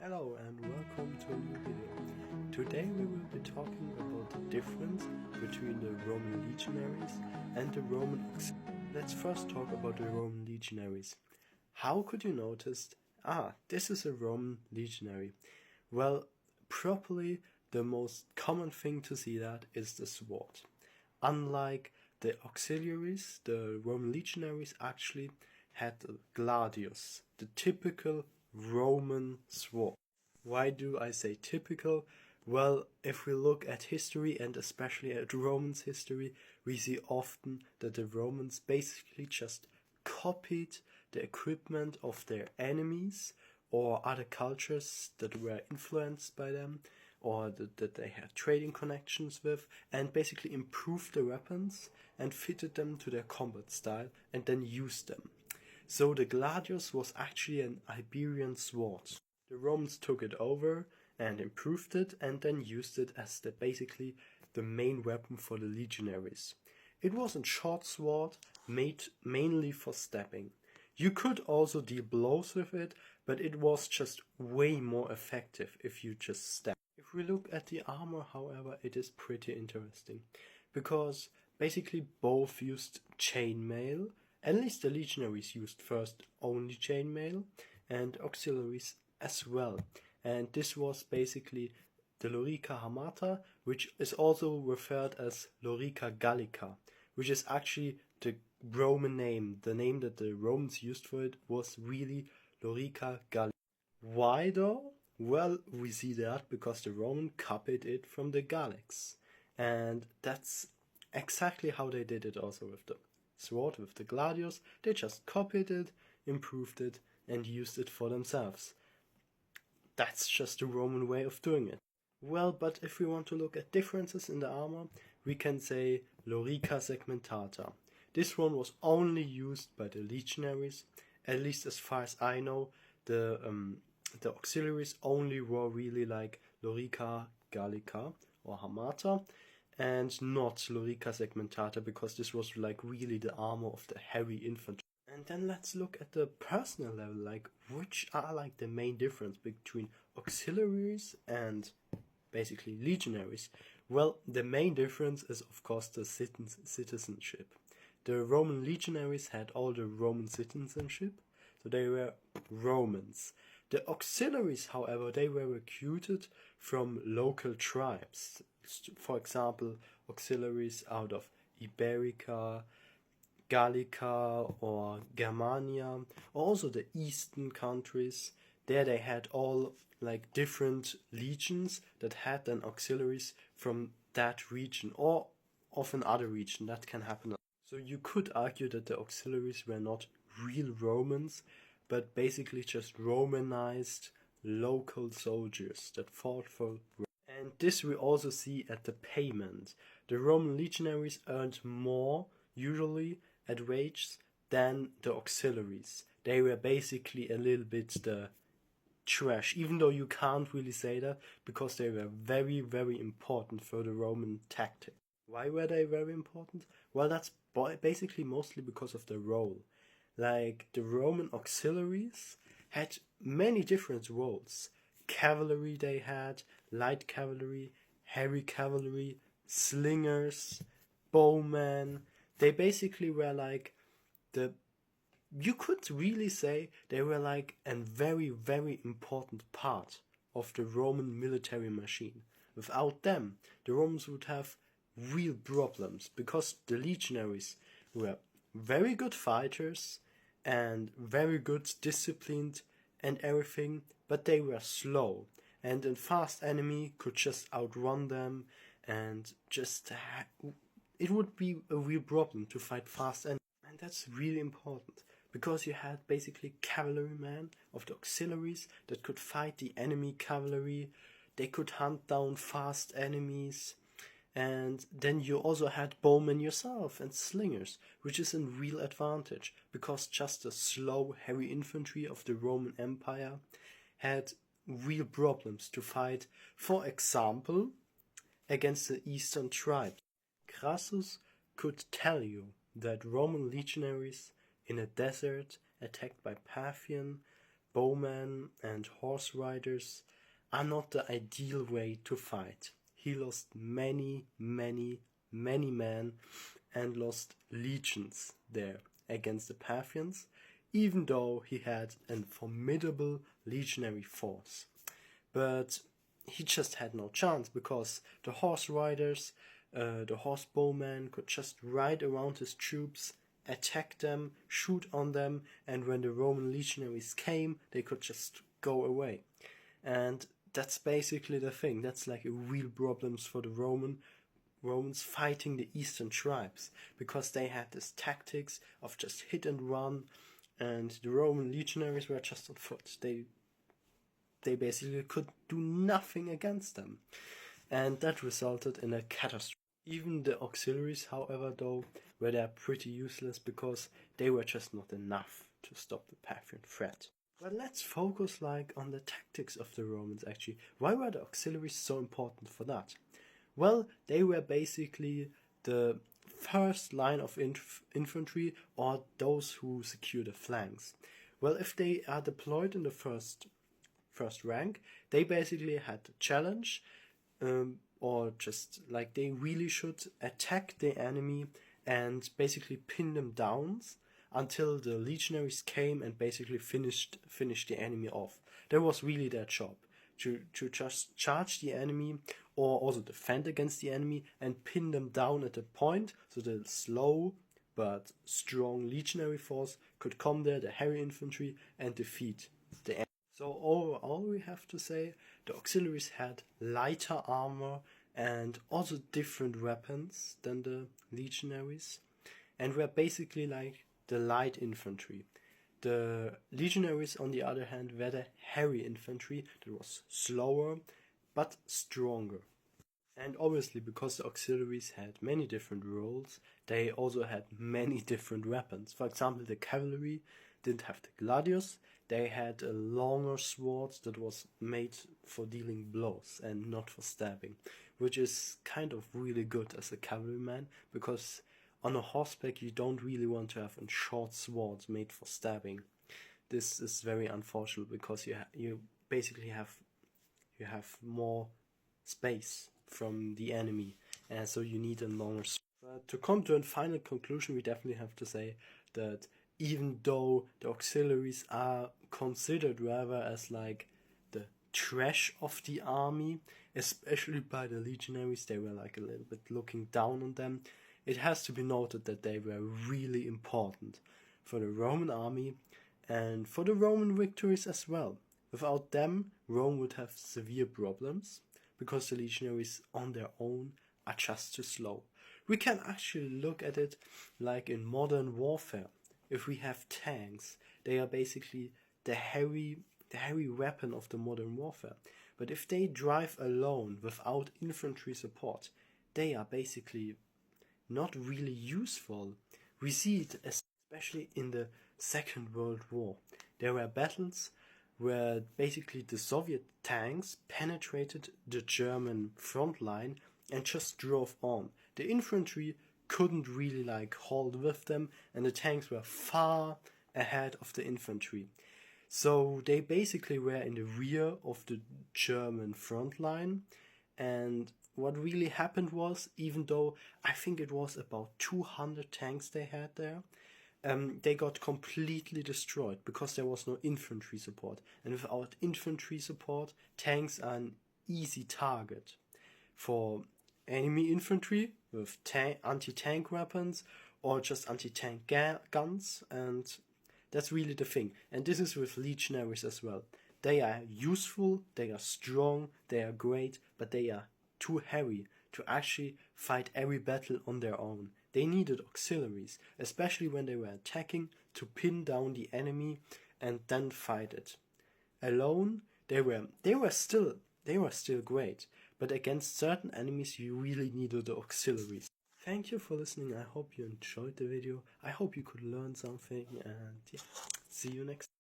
Hello and welcome to a new video. Today we will be talking about the difference between the Roman legionaries and the Roman auxiliaries. Let's first talk about the Roman legionaries. How could you notice, this is a Roman legionary? Well, properly the most common thing to see that is the sword. Unlike the auxiliaries, the Roman legionaries actually had the gladius, the typical Roman sword. Why do I say typical? Well, if we look at history and especially at Romans history, we see often that the Romans basically just copied the equipment of their enemies or other cultures that were influenced by them or that they had trading connections with, and basically improved the weapons and fitted them to their combat style and then used them. So the gladius was actually an Iberian sword. The Romans took it over and improved it and then used it as basically the main weapon for the legionaries. It was a short sword made mainly for stabbing. You could also deal blows with it, but it was just way more effective if you just stab. If we look at the armor, however, it is pretty interesting, because basically both used chainmail. At least the legionaries used first only chainmail, and auxiliaries as well. And this was basically the Lorica Hamata, which is also referred as Lorica Gallica, which is actually the Roman name. The name that the Romans used for it was really Lorica Gallica. Why though? Well, we see that because the Roman copied it from the Gallics. And that's exactly how they did it also with the sword, with the gladius. They just copied it, improved it, and used it for themselves. That's just the Roman way of doing it. Well, but if we want to look at differences in the armor, we can say Lorica segmentata. This one was only used by the legionaries. At least as far as I know, the auxiliaries only were really like Lorica Gallica or Hamata, and not Lorica segmentata, because this was like really the armor of the heavy infantry. And then let's look at the personal level, like which are like the main difference between auxiliaries and basically legionaries. Well, the main difference is of course the citizenship. The Roman legionaries had all the Roman citizenship, so they were Romans. The auxiliaries, however, they were recruited from local tribes. For example, auxiliaries out of Iberica, Gallica or Germania, or also the eastern countries. There they had all like different legions that had then auxiliaries from that region or of another region. That can happen. So you could argue that the auxiliaries were not real Romans, but basically just Romanized local soldiers that fought for Rome. And this we also see at the payment. The Roman legionaries earned more, usually, at wages than the auxiliaries. They were basically a little bit the trash, even though you can't really say that, because they were very, very important for the Roman tactic. Why were they very important? Well, that's basically mostly because of their role. Like, the Roman auxiliaries had many different roles. Cavalry they had, light cavalry, heavy cavalry, slingers, bowmen. They basically were like you could really say they were like a very, very important part of the Roman military machine. Without them, the Romans would have real problems, because the legionaries were very good fighters and very good disciplined and everything, but they were slow, and a fast enemy could just outrun them, and just it would be a real problem to fight fast enemies. And that's really important, because you had basically cavalrymen of the auxiliaries that could fight the enemy cavalry. They could hunt down fast enemies. And then you also had bowmen yourself and slingers, which is a real advantage, because just the slow, heavy infantry of the Roman Empire had real problems to fight, for example, against the eastern tribes. Crassus could tell you that Roman legionaries in a desert attacked by Parthian bowmen and horse riders are not the ideal way to fight. He lost many men and lost legions there against the Parthians, even though he had a formidable legionary force. But he just had no chance because the horse riders, the horse bowmen could just ride around his troops, attack them, shoot on them, and when the Roman legionaries came, they could just go away. And that's basically the thing. That's like a real problems for the Romans fighting the eastern tribes, because they had this tactics of just hit and run, and the Roman legionaries were just on foot. They basically could do nothing against them, and that resulted in a catastrophe. Even the auxiliaries, however, though, were there pretty useless because they were just not enough to stop the Parthian threat. But let's focus on the tactics of the Romans actually. Why were the auxiliaries so important for that? Well, they were basically the first line of infantry, or those who secure the flanks. Well, if they are deployed in the first rank, they basically had the challenge, or just like they really should attack the enemy and basically pin them down until the legionaries came and basically finished the enemy off. That was really their job, to just charge the enemy or also defend against the enemy and pin them down at a point so the slow but strong legionary force could come there, the heavy infantry, and defeat the enemy. So overall, we have to say the auxiliaries had lighter armor and also different weapons than the legionaries, and were basically like the light infantry. The legionaries, on the other hand, were the heavy infantry that was slower but stronger. And obviously, because the auxiliaries had many different roles, they also had many different weapons. For example, the cavalry didn't have the gladius. They had a longer sword that was made for dealing blows and not for stabbing, which is kind of really good as a cavalryman, because on a horseback you don't really want to have a short sword made for stabbing. This is very unfortunate because you basically have more space from the enemy, and so you need a longer sword. But to come to a final conclusion, we definitely have to say that even though the auxiliaries are considered rather as like the trash of the army, especially by the legionaries, they were like a little bit looking down on them. It has to be noted that they were really important for the Roman army and for the Roman victories as well. Without them, Rome would have severe problems, because the legionaries on their own are just too slow. We can actually look at it like in modern warfare. If we have tanks, they are basically the heavy weapon of the modern warfare. But if they drive alone without infantry support, they are basically not really useful. We see it especially in the Second World War. There were battles where basically the Soviet tanks penetrated the German front line and just drove on. The infantry couldn't really hold with them, and the tanks were far ahead of the infantry. So they basically were in the rear of the German front line, and what really happened was, even though I think it was about 200 tanks they had there, they got completely destroyed because there was no infantry support. And without infantry support, tanks are an easy target for enemy infantry with anti-tank weapons or just anti-tank guns, and that's really the thing. And this is with legionaries as well. They are useful, they are strong, they are great, but they are too heavy to actually fight every battle on their own. They needed auxiliaries, especially when they were attacking, to pin down the enemy and then fight it. Alone, they were still great, but against certain enemies you really needed the auxiliaries. Thank you for listening. I hope you enjoyed the video. I hope you could learn something, and yeah, see you next time.